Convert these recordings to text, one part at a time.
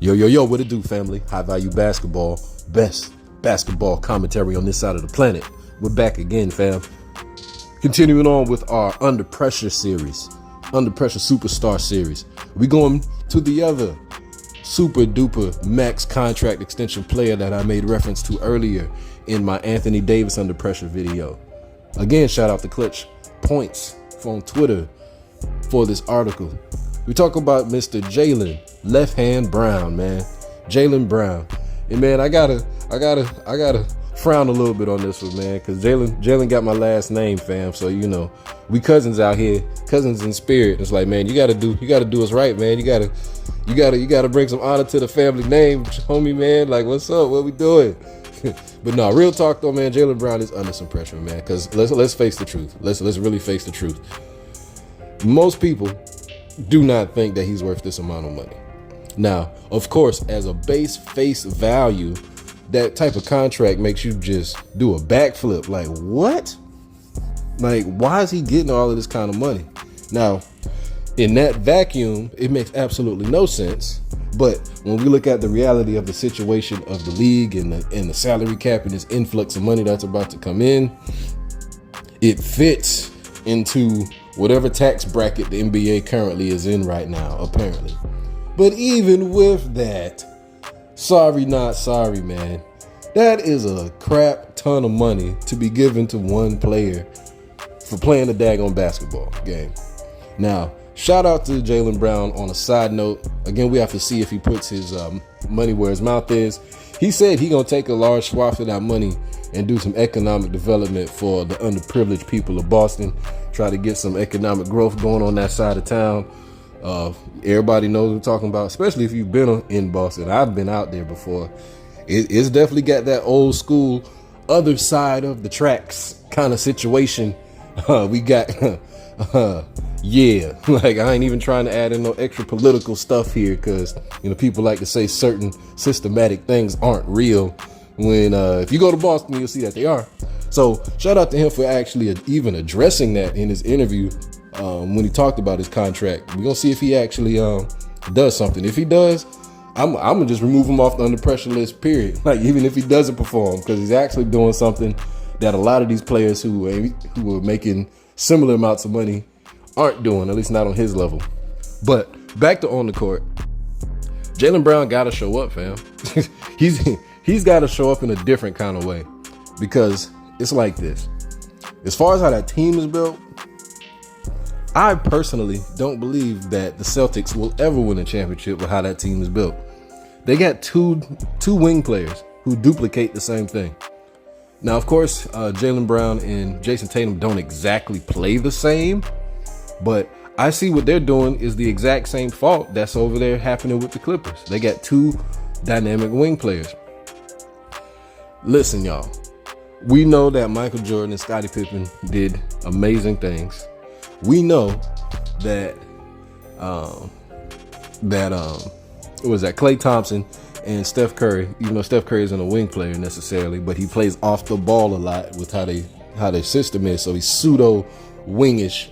Yo, what it do, family? High value basketball, best basketball commentary on this side of the planet. We're back again, fam. Continuing on with our Under Pressure series, Under Pressure Superstar series. We going to the other super duper max contract extension player that I made reference to earlier in my Anthony Davis Under Pressure video. Again, shout out to Clutch Points on Twitter for this article. We talk about Mr. Jaylen Left Hand Brown, man. Jaylen Brown. And man, I gotta frown a little bit on this one, man, because Jaylen got my last name, fam. So you know, we cousins out here, cousins in spirit. It's like, man, you gotta do us right, man. You gotta bring some honor to the family name, homie, man. Like, what's up? What we doing? But no, real talk though, man. Jaylen Brown is under some pressure, man. Because let's face the truth. Let's really face the truth. Most people do not think that he's worth this amount of money. Now, of course, as a base face value, that type of contract makes you just do a backflip. Like, what? Like, why is he getting all of this kind of money? Now, in that vacuum, it makes absolutely no sense. But when we look at the reality of the situation of the league and the salary cap and this influx of money that's about to come in, it fits into whatever tax bracket the NBA currently is in right now, apparently. But even with that, sorry, not sorry, man. That is a crap ton of money to be given to one player for playing the daggone basketball game. Now, shout out to Jaylen Brown on a side note. Again, we have to see if he puts his money where his mouth is. He said he gonna take a large swath of that money and do some economic development for the underprivileged people of Boston. Try to get some economic growth going on that side of town. Everybody knows what we're talking about, especially if you've been in Boston. I've been out there before. It's definitely got that old school, other side of the tracks kind of situation. We got, yeah, like I ain't even trying to add in no extra political stuff here because, you know, people like to say certain systematic things aren't real. When if you go to Boston, you'll see that they are. So shout out to him for actually even addressing that in his interview when he talked about his contract. We're gonna see if he actually does something. If he does, I'm gonna just remove him off the under pressure list, period. Like, even if he doesn't perform, because he's actually doing something that a lot of these players who are making similar amounts of money aren't doing, at least not on his level. But back to on the court, Jaylen Brown gotta show up, fam. He's got to show up in a different kind of way, because it's like this. As far as how that team is built, I personally don't believe that the Celtics will ever win a championship with how that team is built. They got two wing players who duplicate the same thing. Now, of course, Jaylen Brown and Jason Tatum don't exactly play the same, but I see what they're doing is the exact same fault that's over there happening with the Clippers. They got two dynamic wing players. Listen, y'all, we know that Michael Jordan and Scottie Pippen did amazing things. We know that Klay Thompson and Steph Curry, even though Steph Curry isn't a wing player necessarily, but he plays off the ball a lot with how their system is. So he's pseudo wingish.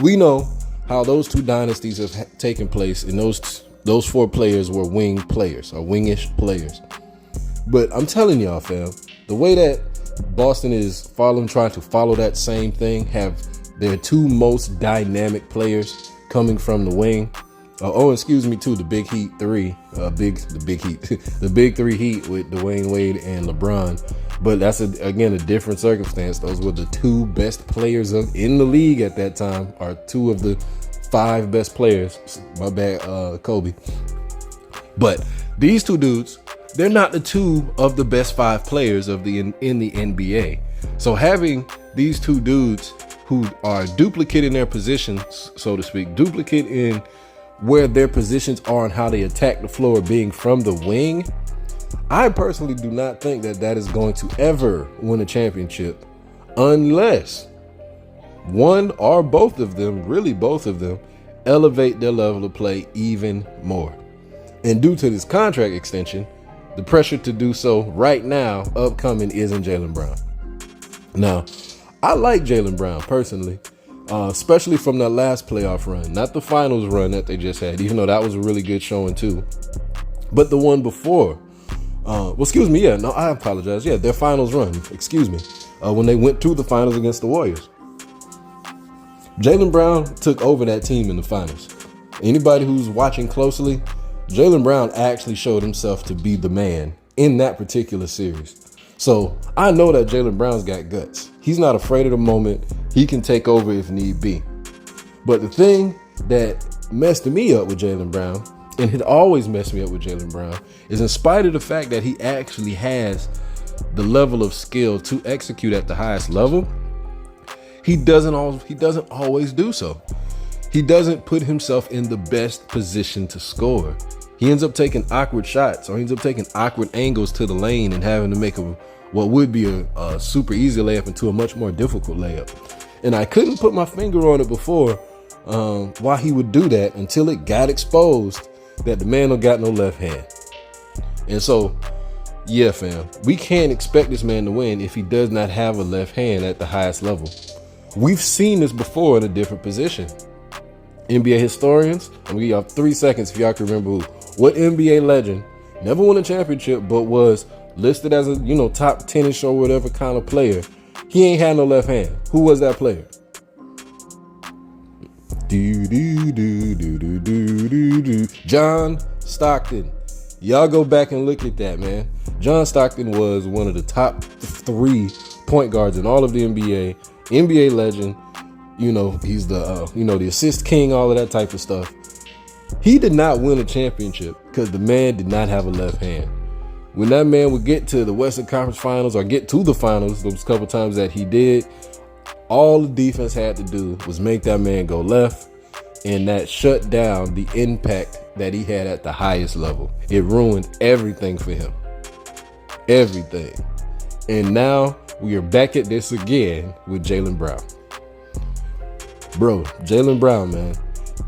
We know how those two dynasties have taken place, and those four players were wing players or wingish players. But I'm telling y'all, fam, the way that Boston is trying to follow that same thing, have their two most dynamic players coming from the wing. The Big Heat three, the Big Three Heat with Dwayne Wade and LeBron. But that's again a different circumstance. Those were the two best players in the league at that time, or two of the five best players. My bad, Kobe. But these two dudes, they're not the two of the best five players in the NBA. So having these two dudes who are duplicate in their positions, so to speak, duplicate in where their positions are and how they attack the floor, being from the wing, I personally do not think that is going to ever win a championship unless one or both of them, really both of them, elevate their level of play even more. And due to this contract extension, the pressure to do so right now, upcoming, is in Jaylen Brown. Now, I like Jaylen Brown personally. especially from that last playoff run, not the finals run that they just had, even though that was a really good showing too, but the one before. I apologize. Yeah, their finals run, when they went to the finals against the Warriors. Jaylen Brown took over that team in the finals. Anybody who's watching closely, Jaylen Brown actually showed himself to be the man in that particular series. So I know that Jaylen Brown's got guts. He's not afraid of the moment. He can take over if need be. But the thing that messed me up with Jaylen Brown, and it always messed me up with Jaylen Brown, is in spite of the fact that he actually has the level of skill to execute at the highest level, he doesn't always do so. He doesn't put himself in the best position to score. He ends up taking awkward shots, or he ends up taking awkward angles to the lane and having to make what would be a super easy layup into a much more difficult layup. And I couldn't put my finger on it before why he would do that until it got exposed that the man don't got no left hand. And so, yeah, fam, we can't expect this man to win if he does not have a left hand at the highest level. We've seen this before in a different position. NBA historians, I'm gonna give y'all 3 seconds if y'all can remember what NBA legend never won a championship but was listed as a top 10ish or whatever kind of player. He ain't had no left hand. Who was that player? John Stockton. Y'all go back and look at that, man. John Stockton was one of the top 3 point guards in all of the NBA. NBA legend. He's the assist king, all of that type of stuff. He did not win a championship because the man did not have a left hand. When that man would get to the Western Conference Finals or get to the finals, those couple times that he did, all the defense had to do was make that man go left, and that shut down the impact that he had at the highest level. It ruined everything for him. Everything. And now we are back at this again with Jaylen Brown. Bro, Jaylen Brown, man,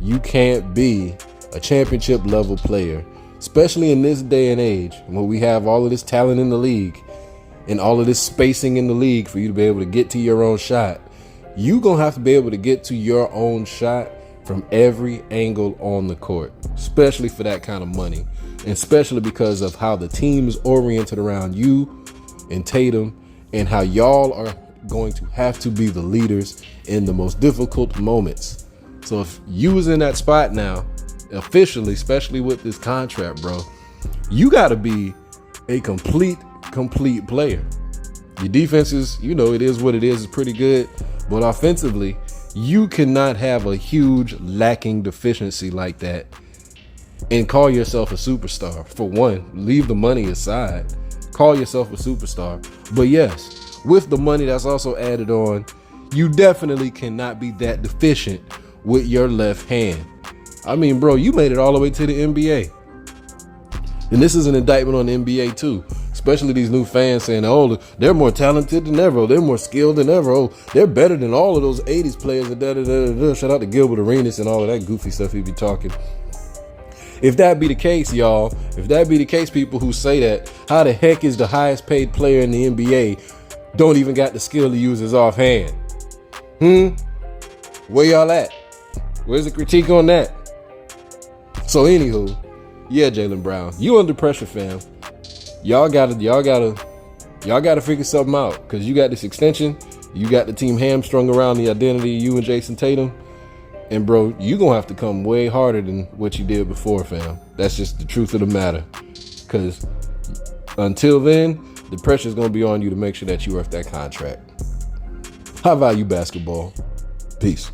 you can't be a championship level player, especially in this day and age when we have all of this talent in the league and all of this spacing in the league for you to be able to get to your own shot. You gonna have to be able to get to your own shot from every angle on the court, especially for that kind of money, and especially because of how the team is oriented around you and Tatum, and how y'all are going to have to be the leaders in the most difficult moments. So if you was in that spot now, officially, especially with this contract, bro, you got to be a complete player. Your defense is, it is what it is. It's pretty good. But offensively, you cannot have a huge lacking deficiency like that and call yourself a superstar. For one, leave the money aside. Call yourself a superstar. But yes, with the money that's also added on, you definitely cannot be that deficient with your left hand. I mean, bro, you made it all the way to the NBA. And this is an indictment on the NBA too, especially these new fans saying, oh, they're more talented than ever. They're more skilled than ever. Oh, they're better than all of those 80s players. Shout out to Gilbert Arenas and all of that goofy stuff he be talking. If that be the case, y'all, if that be the case, people who say that, how the heck is the highest paid player in the NBA don't even got the skill to use his offhand? Where y'all at? Where's the critique on that? So anywho, yeah, Jaylen Brown, you under pressure, fam. Y'all gotta figure something out, because you got this extension. You got the team hamstrung around the identity of you and Jason Tatum. And bro, you gonna have to come way harder than what you did before, fam. That's just the truth of the matter. Because until then, the pressure is gonna be on you to make sure that you worth that contract. High value basketball. Peace.